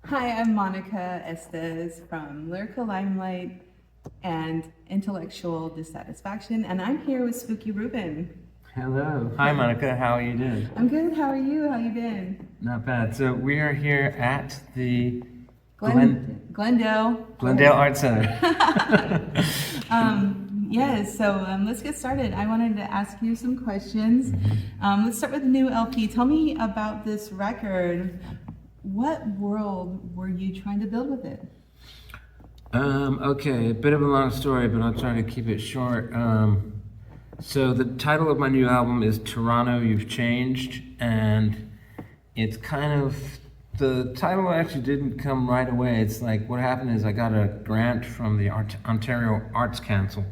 Hi, I'm Monica Estes from Lyrical Limelight and Intellectual Dissatisfaction, and I'm here with Spooky Ruben. Hello. Hi, Monica. How are you doing? I'm good. How are you? How you been? Not bad. So we are here at the Glendale. Art Center. Yes, so let's get started. I wanted to ask you some questions. Let's start with the new LP. Tell me about this record. What world were you trying to build with it? Okay, a bit of a long story, but I'll try to keep it short. So the title of my new album is Toronto, You've Changed, and it's kind of, the title actually didn't come right away. It's like, what happened is I got a grant from the Ontario Arts Council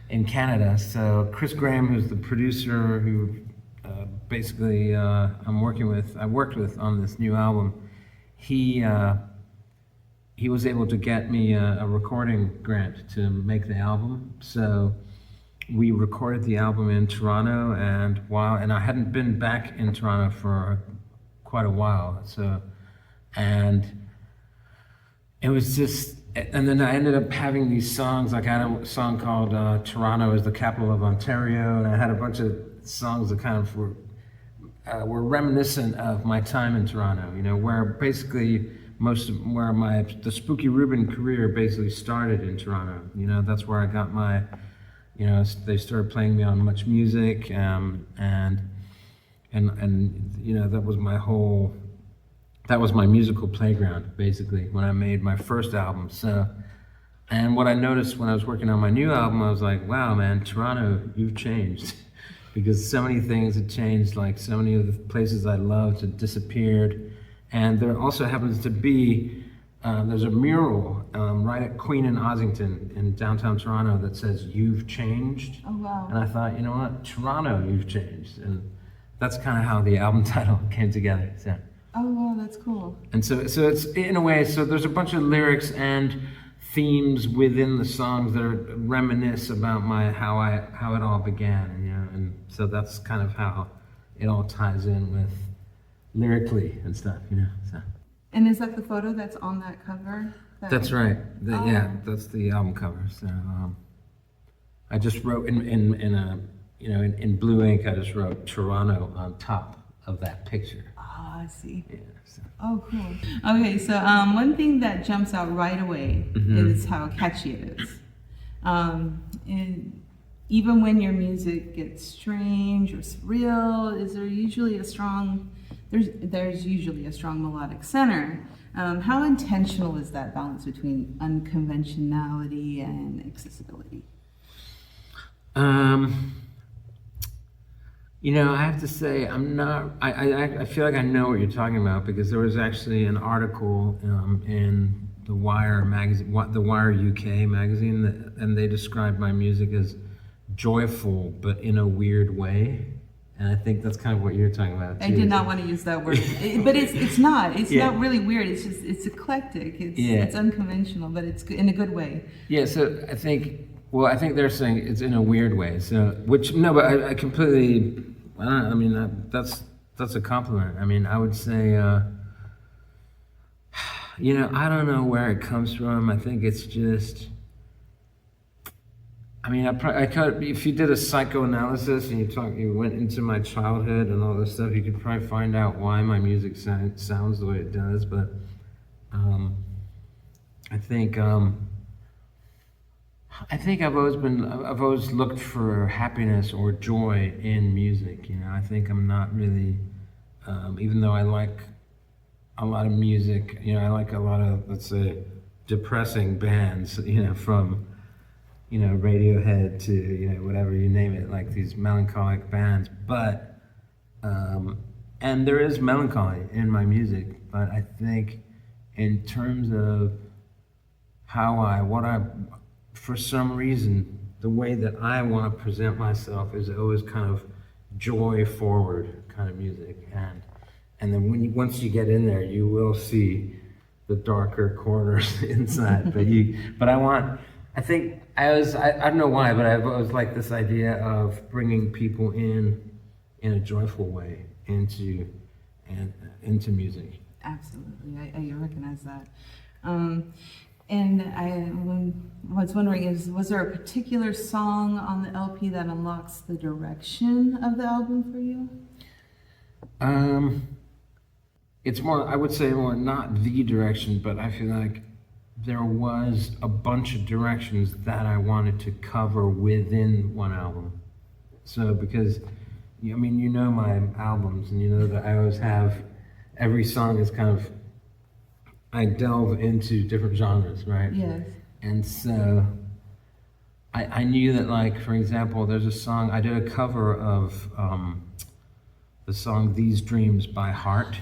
in Canada. So Chris Graham, who's the producer who basically I worked with on this new album, he was able to get me a recording grant to make the album. So we recorded the album in Toronto, and I hadn't been back in Toronto for quite a while. So, and it was just, and then I ended up having these songs. Like I had a song called "Toronto is the Capital of Ontario," and I had a bunch of songs that kind of were reminiscent of my time in Toronto. You know, where basically the Spooky Ruben career basically started in Toronto. You know, that's where I got my, you know, they started playing me on Much Music, and you know, that was my musical playground basically when I made my first album. So, and what I noticed when I was working on my new album, I was like, wow, man, Toronto, you've changed. Because so many things had changed, like so many of the places I loved had disappeared. And there also happens to be, there's a mural right at Queen and Ossington in downtown Toronto that says, "You've changed." Oh, wow. And I thought, you know what, Toronto, you've changed. And that's kind of how the album title came together. So. Oh, wow, that's cool. And so it's, in a way, so there's a bunch of lyrics and themes within the songs that are reminisce about how it all began, you know, and so that's kind of how it all ties in with lyrically and stuff, you know. So. And is that the photo that's on that cover? That's right. Yeah, that's the album cover. So I just wrote in blue ink. I just wrote Toronto on top of that picture. Oh, I see. Yeah. So. Oh, cool. Okay, so one thing that jumps out right away is how catchy it is. And even when your music gets strange or surreal, is there usually a strong, there's usually a strong melodic center. How intentional is that balance between unconventionality and accessibility? You know, I have to say, I feel like I know what you're talking about, because there was actually an article in the Wire magazine, the Wire UK magazine, and they described my music as joyful, but in a weird way. And I think that's kind of what you're talking about too. I did not want to use that word, but it's not. It's not really weird. It's just, it's eclectic. It's unconventional, but it's in a good way. Yeah. So I think they're saying it's in a weird way. So, but I completely. I mean, that's a compliment. I mean, I would say, you know, I don't know where it comes from. I think it's just. I mean, if you did a psychoanalysis and you went into my childhood and all this stuff, you could probably find out why my music sounds the way it does. But I think I've always looked for happiness or joy in music. You know, I think I'm not really, even though I like a lot of music. You know, I like a lot of, let's say, depressing bands. You know, from, you know, Radiohead to, you know, whatever you name it, like these melancholic bands. But, and there is melancholy in my music, but I think in terms of for some reason, the way that I want to present myself is always kind of joy forward kind of music. And then once you get in there, you will see the darker corners inside. I don't know why, but I've always liked this idea of bringing people in a joyful way into music. Absolutely, I recognize that. And was wondering, was there a particular song on the LP that unlocks the direction of the album for you? It's more, I would say more not the direction, but I feel like there was a bunch of directions that I wanted to cover within one album. So because, I mean, you know my albums, and you know that I always have, every song is kind of, I delve into different genres, right? Yes. And so I knew that, like, for example, there's a song, I did a cover of the song These Dreams by Heart.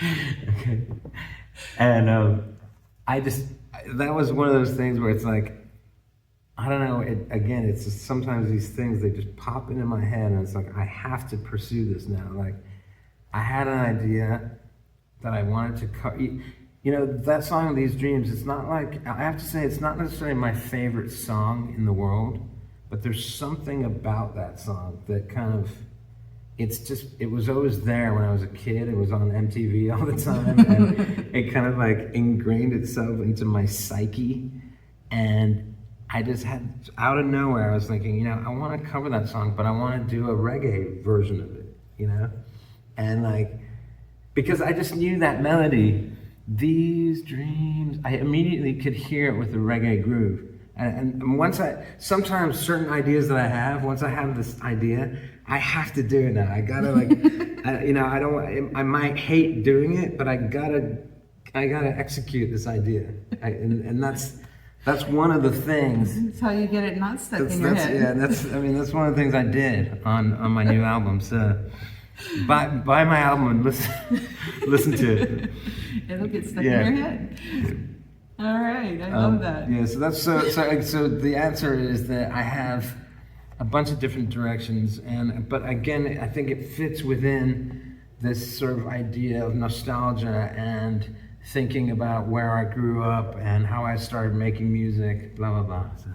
Okay. And that was one of those things where it's like, I don't know, again, it's just sometimes these things, they just pop into my head, and it's like, I have to pursue this now. Like, I had an idea that I wanted to cover. You know, that song, These Dreams, it's not like, I have to say, it's not necessarily my favorite song in the world, but there's something about that song that kind of, it was always there when I was a kid. It was on MTV all the time, and it kind of like ingrained itself into my psyche. And I just had, out of nowhere, I was thinking, you know, I want to cover that song, but I want to do a reggae version of it, you know? And like, because I just knew that melody, These Dreams, I immediately could hear it with the reggae groove. And once sometimes certain ideas that I have, once I have this idea, I have to do it now. I gotta like, you know, I might hate doing it, but I gotta execute this idea. And that's one of the things. That's how you get it not stuck in your head. Yeah, that's one of the things I did on my new album. So buy my album and listen to it. It'll get stuck in your head. All right, I love that. Yeah, so that's so the answer is that I have a bunch of different directions, but again, I think it fits within this sort of idea of nostalgia and thinking about where I grew up and how I started making music, blah blah blah. So.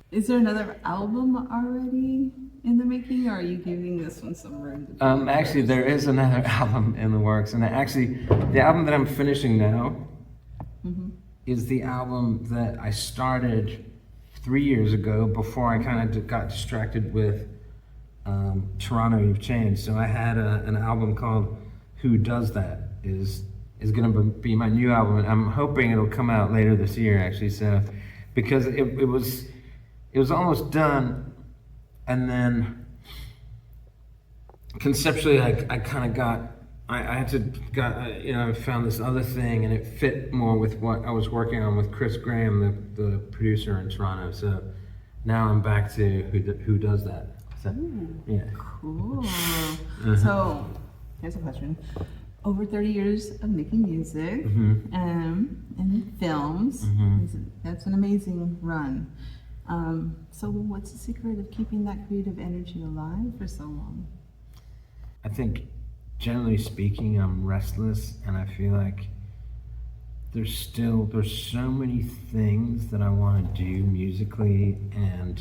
Is there another album already in the making, or are you giving this one some room? Actually, there is another album in the works, and actually, the album that I'm finishing now. Mm-hmm. Is the album that I started 3 years ago before I kind of got distracted with Toronto, You've Changed. So I had an album called Who Does That is going to be my new album, and I'm hoping it'll come out later this year, actually. So because it was almost done, and then conceptually I kind of got. I found this other thing, and it fit more with what I was working on with Chris Graham, the producer in Toronto. So now I'm back to Who Does That. So, yeah. Cool. So here's a question. Over 30 years of making music and films, that's an amazing run. So what's the secret of keeping that creative energy alive for so long? I think, generally speaking, I'm restless, and I feel like there's so many things that I want to do musically and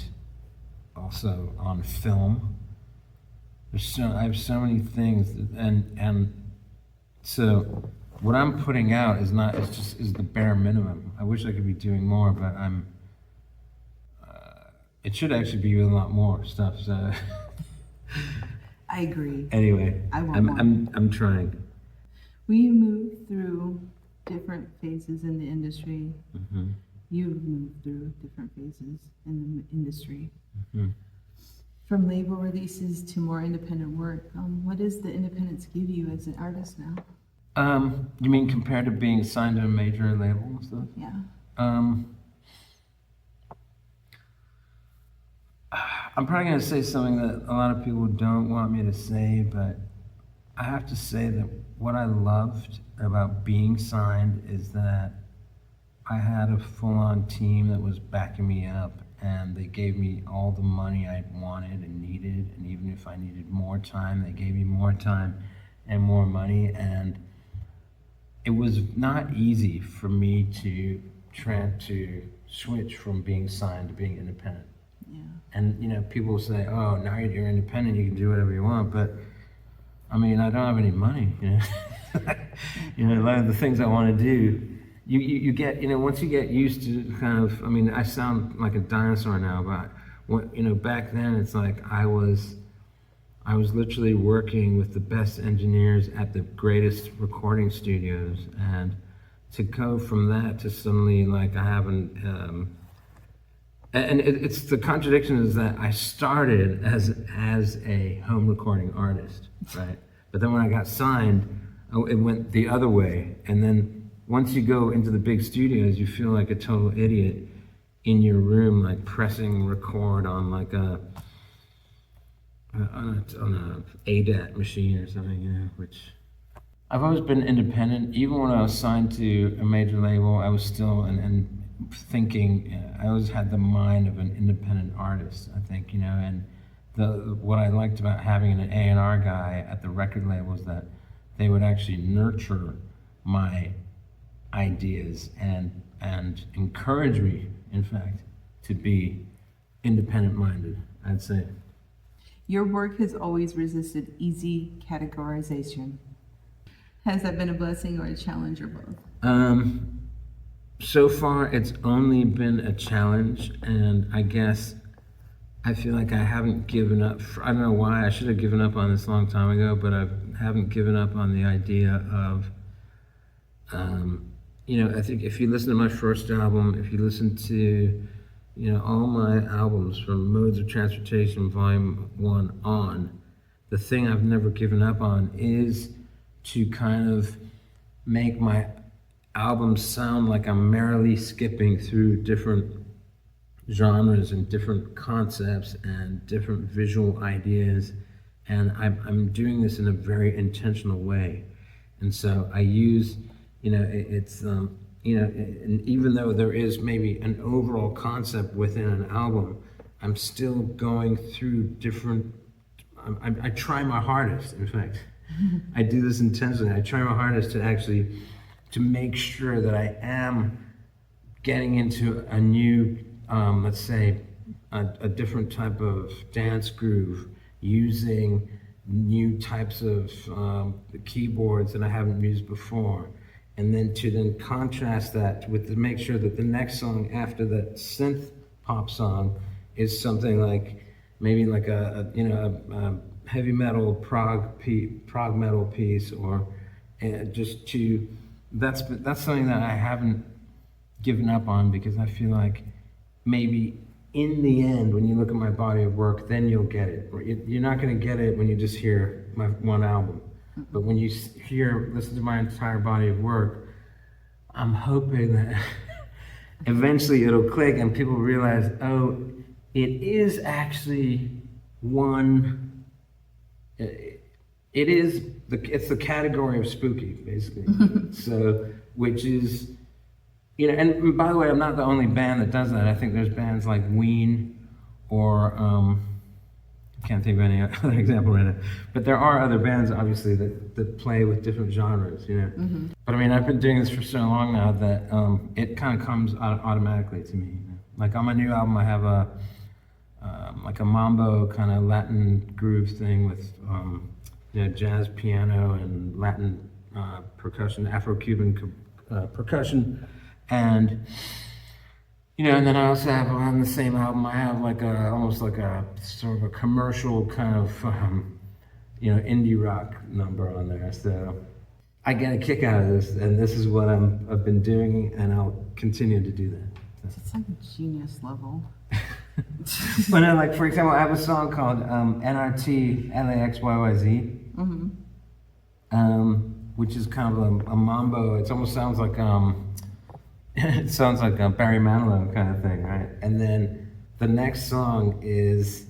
also on film. I have so many things, and so what I'm putting out is the bare minimum. I wish I could be doing more, but it should actually be a lot more stuff. So. I agree. Anyway, I'm trying. We move through different phases in the industry. Mm-hmm. You've moved through different phases in the industry. Mm-hmm. From label releases to more independent work. What does the independence give you as an artist now? You mean compared to being signed to a major label and stuff? Yeah. I'm probably going to say something that a lot of people don't want me to say, but I have to say that what I loved about being signed is that I had a full-on team that was backing me up, and they gave me all the money I wanted and needed, and even if I needed more time, they gave me more time and more money, and it was not easy for me to switch from being signed to being independent. Yeah. And people say, "Oh, now you're independent, you can do whatever you want." But I mean, I don't have any money, you know. You know, a lot of the things I want to do, you get, you know, once you get used to kind of, I mean, I sound like a dinosaur now, but what, you know, back then it's like I was literally working with the best engineers at the greatest recording studios, and to go from that to suddenly like I haven't, and it's the contradiction is that I started as a home recording artist, right? But then when I got signed, it went the other way. And then once you go into the big studios, you feel like a total idiot in your room, like pressing record on like on a ADAT machine or something, you know, which I've always been independent. Even when I was signed to a major label, I was still and thinking, I always had the mind of an independent artist, I think, you know, and what I liked about having an A&R guy at the record label is that they would actually nurture my ideas and encourage me, in fact, to be independent-minded, I'd say. Your work has always resisted easy categorization. Has that been a blessing or a challenge or both? So far, it's only been a challenge, and I guess I feel like I haven't given up. I don't know why. I should have given up on this a long time ago, but I haven't given up on the idea of, you know, I think if you listen to my first album, if you listen to, you know, all my albums from Modes of Transportation, Volume 1 on, the thing I've never given up on is to kind of make my albums sound like I'm merrily skipping through different genres and different concepts and different visual ideas, and I'm doing this in a very intentional way. And so I use, you know, it's you know, and even though there is maybe an overall concept within an album, I'm still going through different, I try my hardest, in fact. I do this intentionally. I try my hardest to actually to make sure that I am getting into a new, let's say, a different type of dance groove, using new types of keyboards that I haven't used before, and then to contrast that with to make sure that the next song after that synth pop song is something like maybe like a you know a heavy metal prog metal piece, or just to that's something that I haven't given up on, because I feel like maybe in the end, when you look at my body of work, then you'll get it. You're not going to get it when you just hear my one album, but when you listen to my entire body of work, I'm hoping that eventually it'll click and people realize, oh, it is actually one. It's the category of spooky, basically. So, which is, you know, and by the way, I'm not the only band that does that. I think there's bands like Ween, or I can't think of any other example right now. But there are other bands, obviously, that play with different genres, you know. Mm-hmm. But I mean, I've been doing this for so long now that it kind of comes automatically to me. You know? Like on my new album, I have like a mambo kind of Latin groove thing with you know, jazz piano and Latin percussion, Afro-Cuban percussion. And, you know, and then I also have on the same album, I have like almost like a sort of a commercial kind of, you know, indie rock number on there. So I get a kick out of this, and this is what I've been doing, and I'll continue to do that. It's like a genius level. But no, like for example, I have a song called NRT LAXYYZ, which is kind of a mambo. It almost sounds like it sounds like a Barry Manilow kind of thing, right? And then the next song is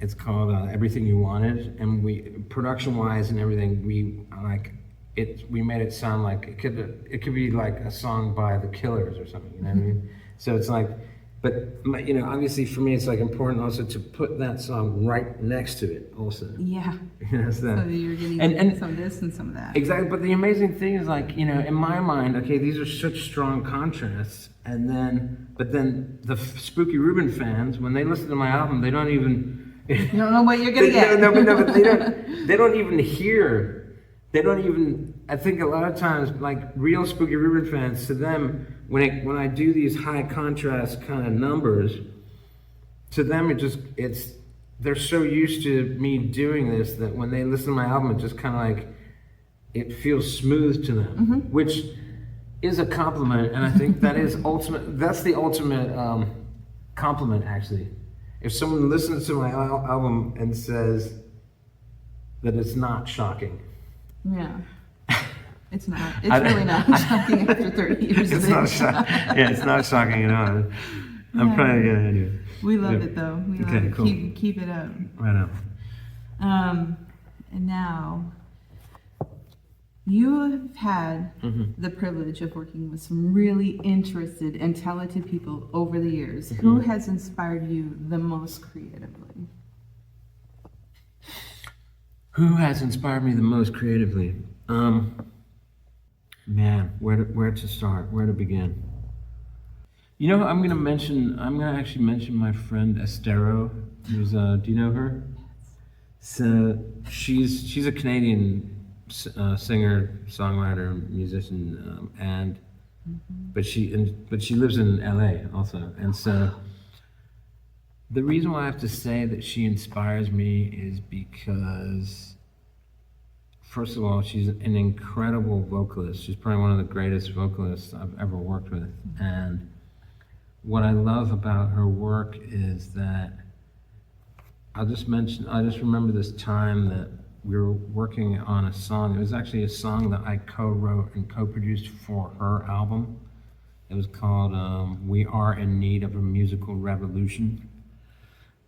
it's called Everything You Wanted, and we, production-wise and everything, we made it sound like it could be like a song by The Killers or something, you know what I mean? So it's like, but you know, obviously for me, it's like important also to put that song right next to it also. Yeah. You know, So you're getting some of this and some of that. Exactly. But the amazing thing is, like, you know, in my mind, okay, these are such strong contrasts, but then the Spooky Ruben fans, when they listen to my album, they don't even You don't know what you're gonna get. No, but they don't even hear. They don't even. I think a lot of times, like real Spooky Ruben fans, to them, when I do these high contrast kind of numbers, to them they're so used to me doing this that when they listen to my album, it just kind of like it feels smooth to them, which is a compliment, and I think that is ultimate. That's the ultimate compliment, actually. If someone listens to my album and says that it's not shocking. Yeah. It's not. It's really not shocking after 30 years of it. Yeah, it's not shocking at all. I'm probably gonna do it. We love it though. We love it. Cool. Keep it up. Right on. And now, you have had the privilege of working with some really interested and talented people over the years. Who has inspired you the most creatively? Who has inspired me the most creatively? Man, where to start? Where to begin? You know, I'm gonna actually mention my friend Estero. Who's do you know her? So she's a Canadian singer, songwriter, musician, but she lives in LA also, and so the reason why I have to say that she inspires me is because, first of all, she's an incredible vocalist. She's probably one of the greatest vocalists I've ever worked with, and what I love about her work is that I just remember this time that we were working on a song. It was actually a song that I co-wrote and co-produced for her album. It was called We Are in Need of a Musical Revolution.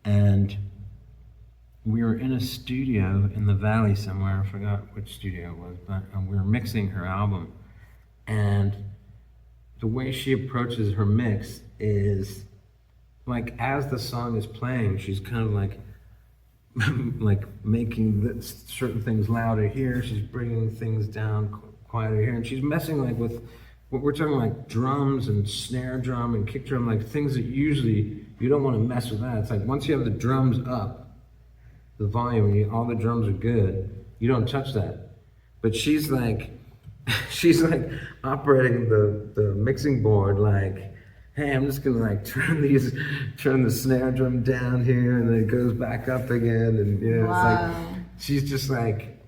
And we were in a studio in the valley somewhere. I forgot which studio it was, but we were mixing her album. And the way she approaches her mix is like, as the song is playing, she's kind of like making certain things louder here. She's bringing things down quieter here, and she's messing like with what we're talking like drums and snare drum and kick drum, like things that usually you don't want to mess with that. It's like once you have the drums up, the volume, all the drums are good, you don't touch that. But she's like operating the mixing board like, hey, I'm just gonna like turn the snare drum down here, and then it goes back up again, and you know, Wow. It's like she's just like,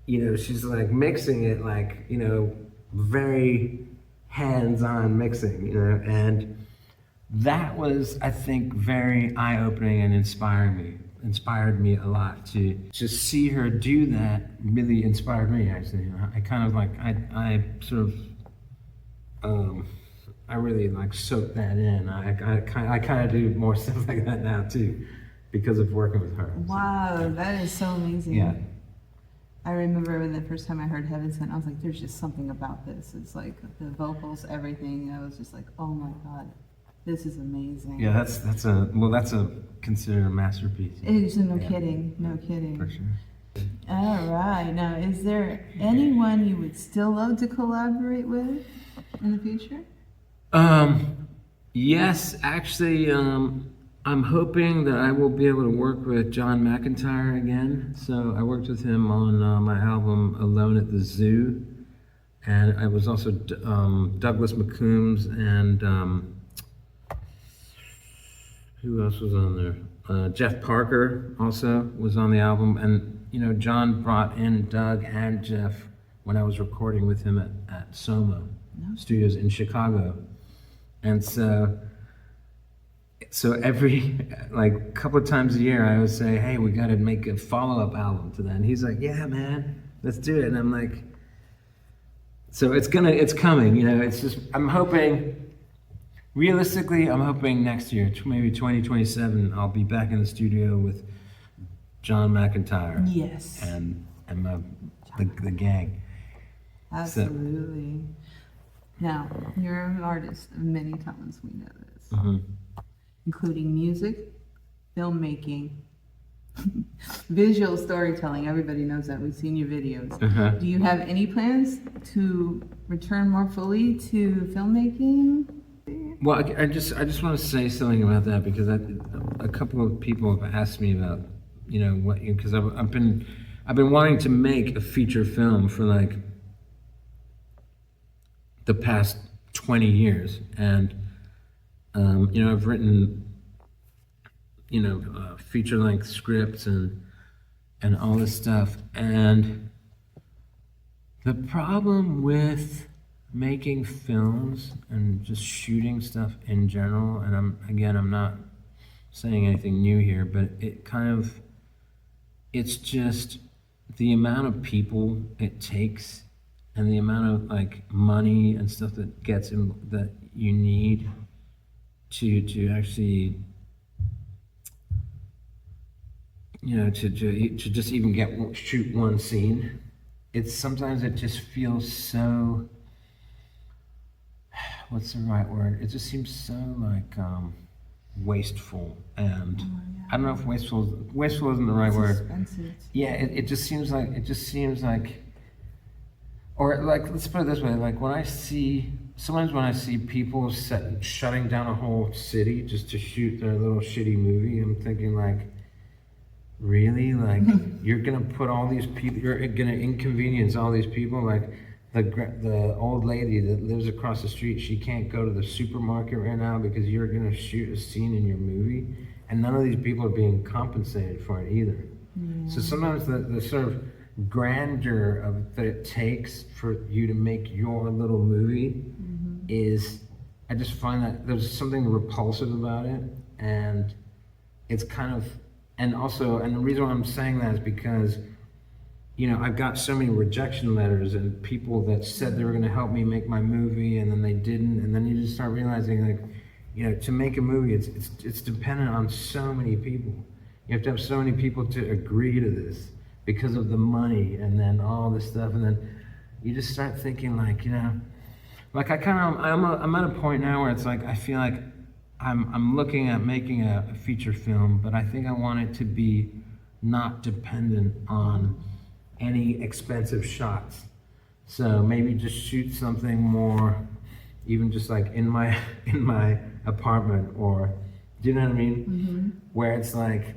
you know, she's like mixing it like, you know, very hands-on mixing, you know, and that was, I think, very eye-opening and inspired me a lot. To just see her do that really inspired me, actually. I kind of like, I sort of, I really like soaked that in. I kind of do more stuff like that now too, because of working with her. Wow, that is so amazing. Yeah. I remember when the first time I heard Heaven Sent, I was like, there's just something about this. It's like the vocals, everything. I was just like, oh my God, this is amazing. Yeah, that's a considered a masterpiece. It's no kidding, no kidding. For sure. All right, now is there anyone you would still love to collaborate with in the future? Yes, actually, I'm hoping that I will be able to work with John McIntyre again. So I worked with him on my album Alone at the Zoo, and I was also Douglas McCombs and who else was on there? Jeff Parker also was on the album, and you know, John brought in Doug and Jeff when I was recording with him at Soma Studios in Chicago. And so every like couple of times a year, I would say, "Hey, we got to make a follow-up album to that." And he's like, "Yeah, man, let's do it." And I'm like, "So it's coming, you know. It's just I'm hoping, realistically, I'm hoping next year, maybe 2027, I'll be back in the studio with John McIntyre, Yes. and the gang." Absolutely. Now, you're an artist of many talents, we know this, including music, filmmaking, visual storytelling. Everybody knows that. We've seen your videos. Do you have any plans to return more fully to filmmaking? Well, I just want to say something about that, because a couple of people have asked me about, you know, what you, because I've been wanting to make a feature film for like the past 20 years, and you know, I've written, you know, feature-length scripts and all this stuff, and the problem with making films and just shooting stuff in general, and I'm not saying anything new here, but it's just the amount of people it takes and the amount of like money and stuff that that you need to actually, you know, to just even shoot one scene. Sometimes it just feels so, what's the right word? It just seems so like wasteful, and I don't know if wasteful isn't the right word. Expensive. Yeah, it just seems like, or like, let's put it this way, like sometimes when I see people shutting down a whole city just to shoot their little shitty movie, I'm thinking like, really? Like, you're gonna put all these people, you're gonna inconvenience all these people? Like, the old lady that lives across the street, she can't go to the supermarket right now because you're gonna shoot a scene in your movie, and none of these people are being compensated for it either. Yeah. So sometimes the sort of grandeur that it takes for you to make your little movie is, I just find that there's something repulsive about it, and it's kind of, and the reason why I'm saying that is because, you know, I've got so many rejection letters and people that said they were going to help me make my movie, and then they didn't, and then you just start realizing, like, you know, to make a movie, it's dependent on so many people. You have to have so many people to agree to this because of the money, and then all this stuff, and then you just start thinking, like, you know, like I'm at a point now where it's like I feel like I'm looking at making a feature film, but I think I want it to be not dependent on any expensive shots. So maybe just shoot something more, even just like in my apartment, or, do you know what I mean? Where it's like,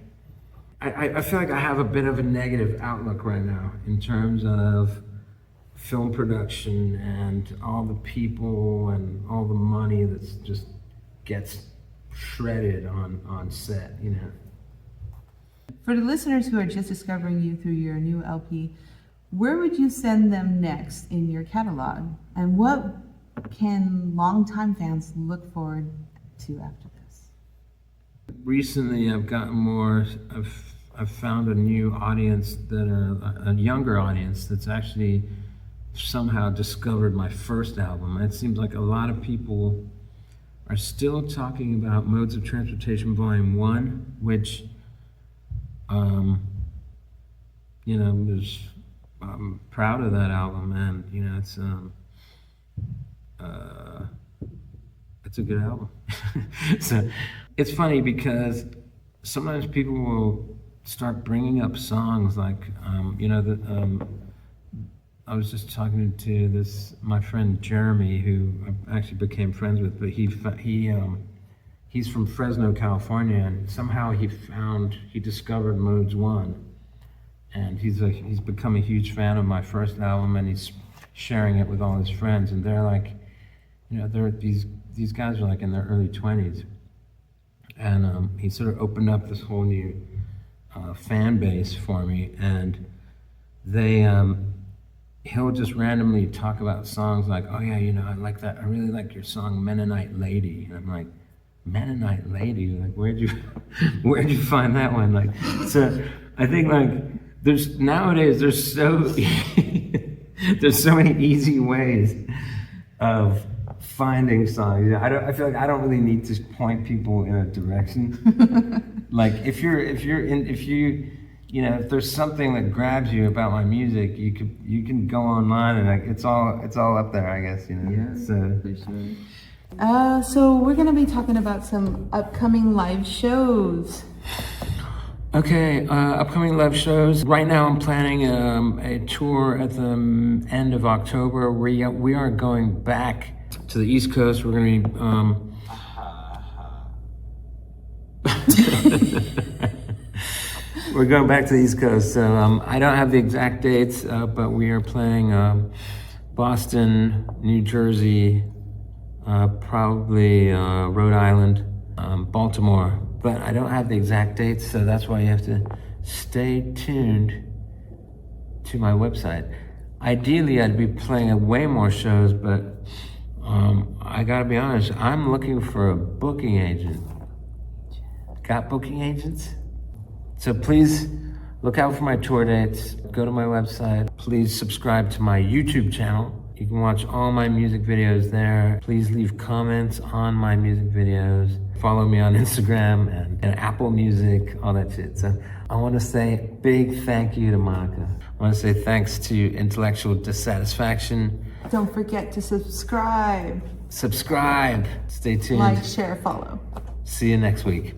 I feel like I have a bit of a negative outlook right now in terms of film production and all the people and all the money that's just gets shredded on set, you know. For the listeners who are just discovering you through your new LP, where would you send them next in your catalog? And what can longtime fans look forward to after this? Recently, I've found a new audience, a younger audience that's actually somehow discovered my first album. And it seems like a lot of people are still talking about Modes of Transportation Volume 1, which, you know, I'm proud of that album, and, you know, it's a good album. So it's funny because sometimes people will start bringing up songs like, you know, that I was just talking to my friend Jeremy, who I actually became friends with, but he's from Fresno, California, and somehow he discovered Modes 1, and he's become a huge fan of my first album, and he's sharing it with all his friends, and they're like, you know, these guys are like in their early 20s, and he sort of opened up this whole new fan base for me, and he'll just randomly talk about songs like, oh yeah, you know, I really like your song Mennonite Lady, and I'm like, Mennonite Lady, like, where'd you find that one? Like, so I think, like, there's so there's so many easy ways of finding songs. I feel like I don't really need to point people in a direction. Like, if there's something that grabs you about my music, you can go online and, like, it's all up there, I guess, you know. Yeah, so for sure. So we're gonna be talking about some upcoming live shows. Okay, upcoming live shows. Right now I'm planning a tour at the end of October. We are going back to the East Coast. We're going to be We're going back to the East Coast. So I don't have the exact dates, but we are playing Boston, New Jersey, probably Rhode Island, Baltimore. But I don't have the exact dates, so that's why you have to stay tuned to my website. Ideally, I'd be playing way more shows, but I gotta be honest, I'm looking for a booking agent. Got booking agents? So please look out for my tour dates. Go to my website. Please subscribe to my YouTube channel. You can watch all my music videos there. Please leave comments on my music videos. Follow me on Instagram and Apple Music, all that shit. So I want to say a big thank you to Monica. I want to say thanks to Intellectual Dissatisfaction. Don't forget to subscribe. Subscribe. Stay tuned. Like, share, follow. See you next week.